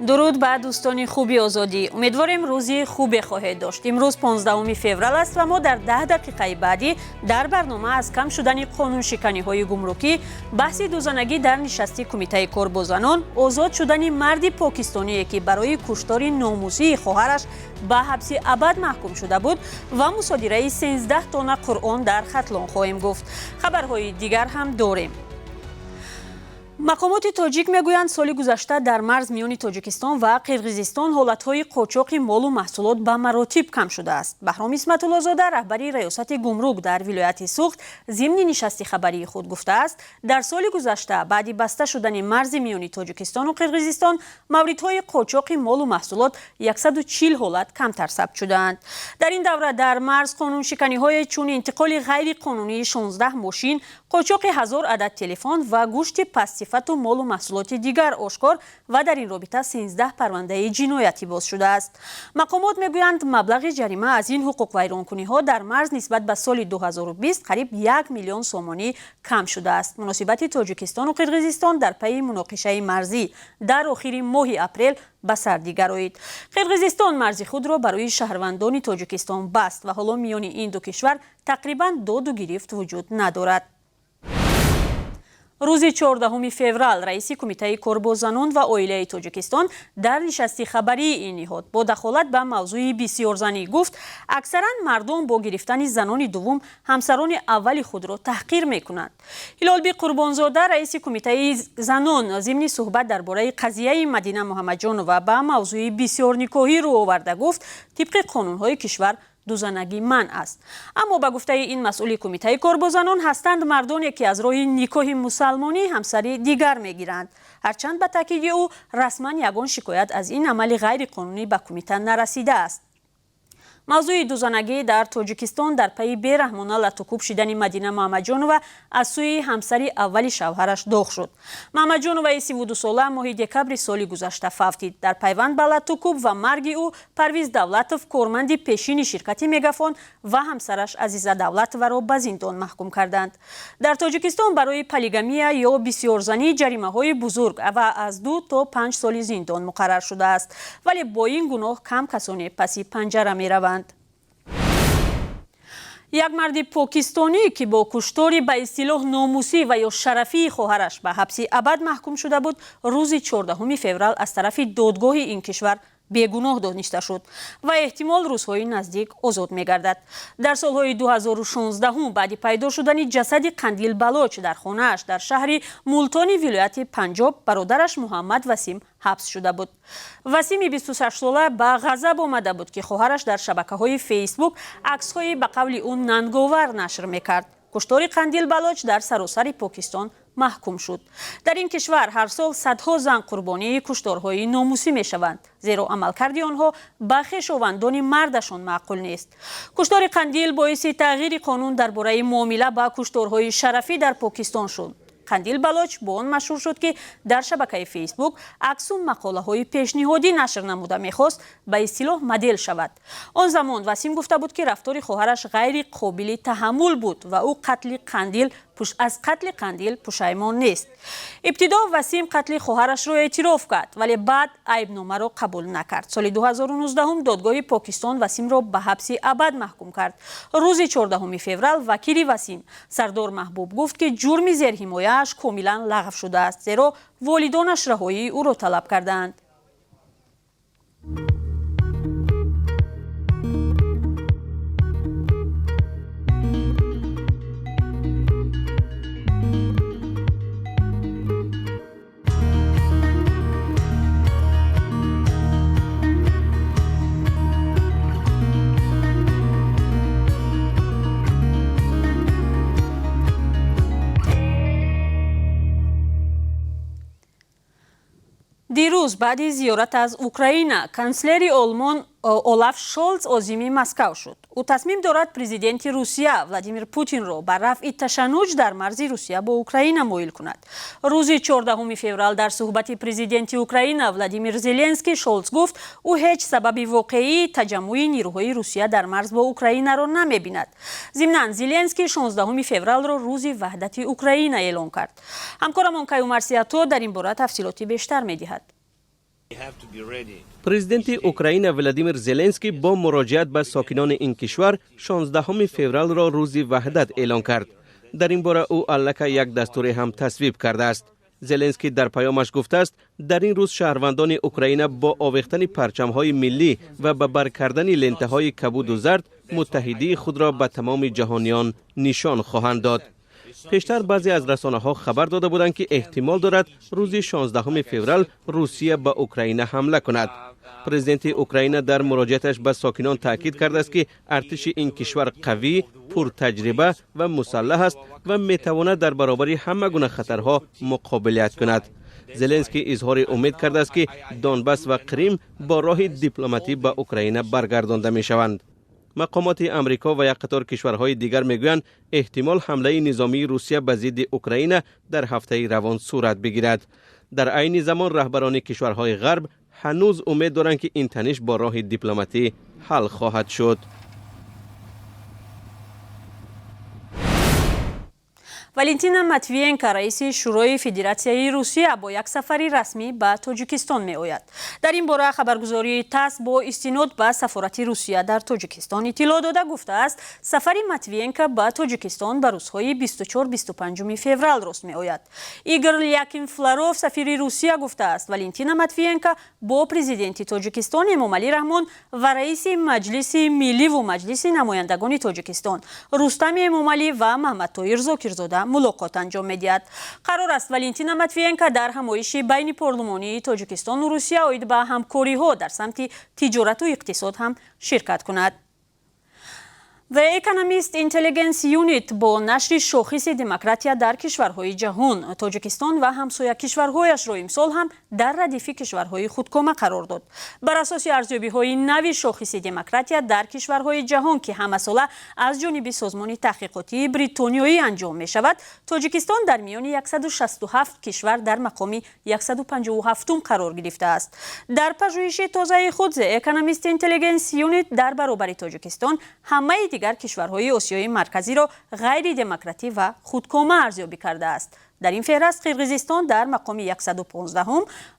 درود به دوستان خوبی آزادی. امیدواریم روزی خوبی خواهید داشت. امروز 15 فوریه است و ما در 10 دقیقه بعدی در برنامه از کم شدن قانون شکنی های گمرکی، بحث دوزانگی در نشستی کمیته کارگزاران، آزاد شدن مردی پاکستانی که برای کشتار ناموسی خواهرش به حبس ابد محکوم شده بود و مصادره 13 تن قرآن در ختلان خواهیم گفت. خبرهای دیگر هم داریم. مقامات تاجیک میگویند سال گذشته در مرز میان تاجیکستان و قرقیزستان حالتهای قاچاق مال و محصولات به مراتب کم شده است. بهرام اسمت الله زاده رهبری ریاست گمرک در ولایت سوخت ضمن نشست خبری خود گفته است در سال گذشته بعد بسته شدن مرز میان تاجیکستان و قرقیزستان موردهای قاچاق مال و محصولات 140 حالت کمتر ثبت شدند. در این دوره در مرز قانون شکنی های چون انتقال غیر قانونی 16 ماشین، قاچاق 1000 عدد تلفن و گوشت پس صفت و مال و محصولات دیگر آشکار و در این رابطه 13 پرونده جنایتی باز شده است. مقامات میگویند مبلغ جریمه از این حقوق ویرانکنی ها در مرز نسبت به سال 2020 قریب 1 میلیون سومانی کم شده است. مناسبت تاجیکستان و قرقیزستان در پی مناقشه مرزی در آخر ماه اپریل به سر گرایید. قرقیزستان مرز خود را برای شهروندان تاجیکستان بست و حالا میان این دو کشور تقریبا داد و گرفت وجود ندارد. روز 14 فوریه رئیس کمیته کارگزاران و عائله تاجیکستان در نشست خبری این نهاد با دخالت به موضوع بسیار زنی گفت اکثرا مردم با گرفتن زنان دوم همسران اول خود را تحقیر میکنند. هلالبی قربانزاده رئیس کمیته زنان ضمن صحبت درباره قضیه مدینه محمدجان و به موضوع بسیار نکاحی رو آورده گفت طبق قانون‌های کشور دوزانگی منع است. اما به گفته این مسئول کمیته کارگزاران هستند مردانی که از راه نکاح مسلمانی همسر دیگر میگیرند. هرچند به تاکید او رسما یگان شکایت از این عمل غیر قانونی به کمیته نرسیده است. موضوع دوزانگی در تاجیکستان در پی بیرحمانه لطوکوب شدن مدینه محمدجان و از سوی همسر اول شوهرش داغ شد. محمدجان و 32 ساله ماه دکبر سال گذشته فوتید. در پیوند به لطوکوب و مرگ او پرویز دولتوف کارمند پیشین شرکت مگافون و همسرش عزیزه دولتوف را به زندان محکوم کردند. در تاجیکستان برای پلیگامی یا بسیارزنی جریمه های بزرگ و از 2 تا 5 سال زندان مقرر شده است، ولی با این گناه کم کسانی پس پنجره می روند. یک مرد پاکستانی که با کشتاری به اصطلاح ناموسی و یا شرفی خواهرش به حبس ابد محکوم شده بود روز 14 فوریه از طرف دادگاه این کشور بیگناه دانسته شد و احتمال روزهای نزدیک آزاد می‌گردد. در سالهای 2016 بعد پیدا شدن جسد قندیل بلوچ در خانه‌اش در شهر مولتانی ولایت پنجاب برادرش محمد وسیم حبس شده بود. وسیم 26 ساله به غضب آمده بود که خواهرش در شبکه‌های فیسبوک عکس‌های به قول او ننگاور نشر می‌کرد. کشتار قندیل بلوچ در سراسر پاکستان محکوم شد. در این کشور هر سال صدها زن قربانی کشتارهای ناموسی می شوند، زیرا عملکرد آنها به خویشاوندان مردشان معقول نیست. کشتار قندیل باعث تغییر قانون درباره معامله با کشتارهای شرفی در پاکستان شد. قندیل بلوچ با آن مشهور شد که در شبکه فیسبوک عکس و مقاله های پیشنهادی نشر نموده میخواست به اصطلاح مدل شود. آن زمان وسیم گفته بود که رفتار خواهرش غیر قابل تحمل بود و او از قتل قندیل پشیمان نیست. ابتدا وسیم قتل خواهرش را اعتراف کرد ولی بعد عیبنامه را قبول نکرد. سال 2019 دادگاه پاکستان وسیم را به حبس ابد محکوم کرد. روز 14 فوریه وکیل وسیم سردار محبوب گفت که جرم زیرحمایه‌اش کاملا لغو شده است، زیرا والدانش رهایی او را طلب کردند. دیروز بعد زیارت از اوکراین کانسلر آلمان اولاف شولز عازم مسکو شد. او تصمیم دارد پرزیدنت روسیه ولادیمیر پوتین را بر رفع تشنج در مرز روسیه با اوکراین مایل کند. روز 14 فوریه در صحبت پرزیدنت اوکراین ولادیمیر زلنسکی شولز گفت او هیچ سبب واقعی تجمع نیروهای روسیه در مرز با اوکراین را نمی‌بیند. ضمناً زلنسکی 16 فوریه را روز وحدت اوکراین اعلام کرد. همکارم کیومرث سیاتو در این باره تفصیلات بیشتر می‌دهد. президенти Украина Владимир Зеленский با مراجعت به ساکنان این کشور 16 فوریه را روز وحدت اعلان کرد. در این باره او الکی یک دستور هم تصویب کرده است. زلنسکی در پیامش گفته است در این روز شهروندان اوکراین با آویختن پرچم‌های ملی و به بر کردن لنته‌های کبود و زرد متحدی خود را به تمام جهانیان نشان خواهند داد. پیشتر بعضی از رسانه‌ها خبر داده بودند که احتمال دارد روز 16 فوریه روسیه به اوکراین حمله کند. پرزیدنت اوکراین در مراجعتش به ساکنان تاکید کرده است که ارتش این کشور قوی، پرتجربه و مسلح است و میتواند در برابر همه گونه خطرها مقابلت کند. زلنسکی اظهار امید کرده است که دونباس و کریم با راه دیپلماتی به اوکراین برگردانده می شوند. مقامات امریکا و یک قطار کشورهای دیگر میگویند احتمال حمله نظامی روسیه به ضد اوکراین در هفته روان صورت بگیرد. در عین زمان رهبران کشورهای غرب هنوز امید دارند که این تنش با راه دیپلماتی حل خواهد شد. والنتینا ماتویینکا رئیس شورای فدراسیای روسیه با یک سفری رسمی به تاجیکستان می آید. در این باره خبرگزاری تاس با استناد به سفارت روسیه در تاجیکستان اطلاع داده گفته است سفر ماتویینکا به تاجیکستان به روزهای 24-25 فوریه راست می آید. ایگور لیاکینفلاروف سفیر روسیه گفته است والنتینا ماتویینکا با پرزیدنت تاجیکستان امامعلی رحمان و رئیس مجلس ملی و مجلس نمایندگان تاجیکستان رستم امامعلی و محمد طاهر زاکرزاده ملاقات انجام می‌دهد. قرار است والنتینا ماتویینکا در همایش بین پارلمانی تاجیکستان و روسیه عاید به همکاری‌ها در سمت تجارت و اقتصاد هم شرکت کند. The Economist Intelligence Unit با نشر شاخص دموکراتیا در کشورهای جهان تاجیکستان و همسایه کشورهایش را امسال هم در ردیف کشورهای خودکامه قرار داد. بر اساس ارزیابی‌های نوی شاخص دموکراتیا در کشورهای جهان که همساله از جانب سازمان تحقیقاتی بریتانیایی انجام می شود، تاجیکستان در میان 167 کشور در مقام 157 قرار گرفته است. در پژوهش تازه خود The Economist Intelligence Unit در برابر تاجیکستان همه دیگر کشورهای آسیای مرکزی را غیر دموکراتی و خودکامه ارزیابی کرده است. در این فهرست قرقیزستان در مقام 115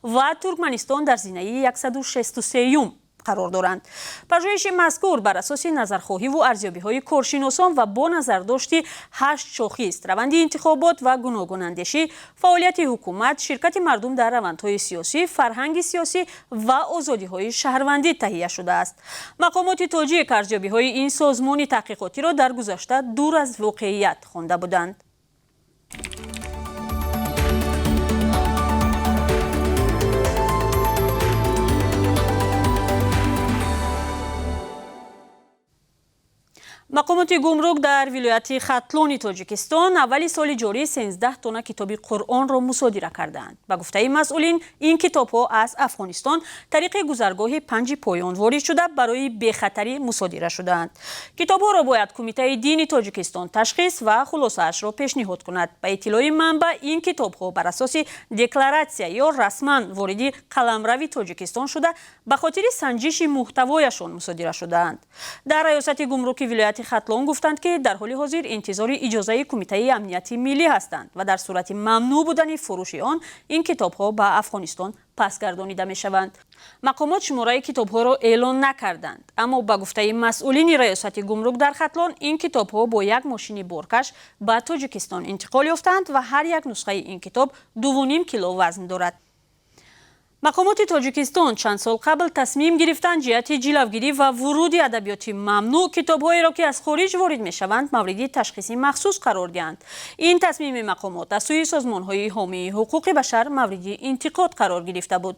و ترکمنستان در زینه 163 قرار دارند. پژوهش مذکور بر اساس نظرخواهی و ارزیابی‌های کارشناسان و با نظرداشت 8 شاخص روند انتخابات و گوناگون اندیشی، فعالیت حکومت، شرکت مردم در روندهای سیاسی، فرهنگ سیاسی و آزادی‌های شهروندی تهیه شده است. مقامات تاجیک ارزیابی‌های این سازمان تحقیقاتی را در گذشته دور از واقعیت خوانده بودند. مقامات گمرک در ولایت ختلان تاجیکستان اولی سال جاری 13 تن کتاب قرآن را مصادره کردند. به گفته مسئولین این کتاب‌ها از افغانستان طریق گذرگاه 5 پایان وارد شده برای بخطری مصادره شدند. کتاب‌ها را باید کمیته دینی تاجیکستان تشخیص و خلاصه‌اش را پیشنهاد کند. به اطلاع منبع این کتاب‌ها بر اساس دکلاراسیا یا رسما وارد قلمرو تاجیکستان شده به خاطر سنجش محتوایشان مصادره شدند. در ریاست گمرک ولایت ختلان گفتند که در حال حاضر انتظار اجازه کمیته امنیتی ملی هستند و در صورت ممنوع بودن فروش آن این کتاب‌ها به افغانستان پسگردانیده می‌شوند. مقامات شماره کتاب‌ها را اعلان نکردند، اما به گفته مسئولین ریاست گمرک در ختلان این کتاب‌ها با یک ماشین بارکش به تاجیکستان انتقال یافتند و هر یک نسخه این کتاب 2.5 کیلو وزن دارد. مقامات تاجیکستان چند سال قبل تصمیم گرفتند جهت جلوگیری و ورود ادبیات ممنوع کتاب‌هایی را که از خارج وارد می‌شوند مورد تشخیص مخصوص قرار دهند. این تصمیم مقامات از سوی سازمان‌های حامی حقوق بشر مورد انتقاد قرار گرفته بود.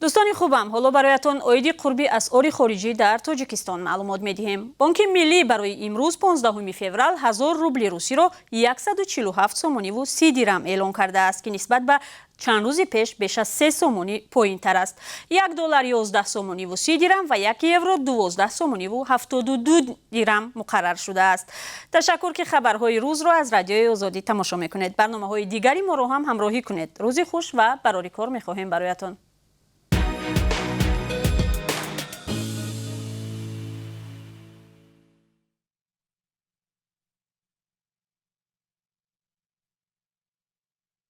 دوستان خوبم، حالا برایتان عاید قربی اسعار خارجی در تاجیکستان معلومات می‌دهیم. بانک ملی برای امروز 15 فوریه 1000 روبل روسی را 147 سومانی و 30 درم اعلام کرده است که نسبت به چند روز پیش بیش از 3 سومانی پایین تر است. $1 11 سومانی و 30 درم و 1 یورو 12 سومانی و 72 درم مقرر شده است. تشکر که خبرهای روز را از رادیوی آزادی تماشا میکنید. برنامه‌های دیگری ما را هم همراهی کنید. روزی خوش و برای کار می‌خواهیم برایتان.